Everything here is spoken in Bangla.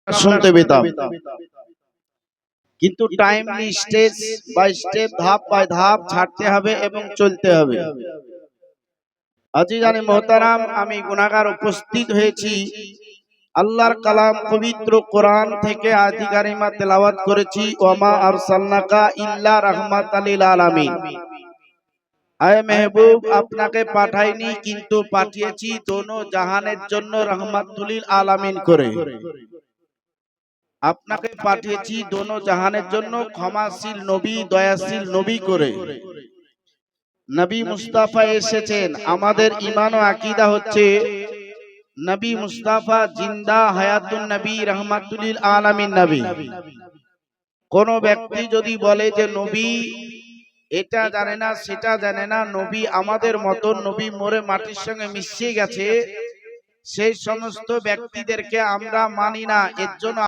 শুনতে পেতাম, কিন্তু টাইমলি স্টেজ বাই স্টেপ, ধাপ বাই ধাপ ছাড়তে হবে এবং চলতে হবে। আজিজানে মোহতারাম, আমি গুনাহগার উপস্থিত হয়েছি। আল্লাহর কালাম পবিত্র কোরআন থেকে আয়াত কারিমা তেলাওয়াত করেছি, ওয়ামা আরসালনাকা ইল্লা রাহমাতাল লিল আলামিন। আয়ে মেহবুব, আপনাকে পাঠাইনি, কিন্তু পাঠিয়েছি দোনো জাহানের জন্য রহমাতুল লিল আলামিন করে। আপনাকে পাঠিয়েছি দোনো জাহানের জন্য ক্ষমাশীল নবী, দয়াশীল নবী করে। নবী মুস্তাফা এসেছেন। আমাদের ঈমান ও আকীদা হচ্ছে নবী মুস্তাফা জিন্দা হায়াতুন নবী, রহমাতুল লিল আলামিন নবী। কোন ব্যক্তি যদি বলে যে নবী এটা জানে না সেটা জানে না, নবী আমাদের মতন, নবী মরে মাটির সঙ্গে মিশে গেছে, সেই সমস্ত ব্যক্তিদেরকে আমরা মানি না। এর জন্য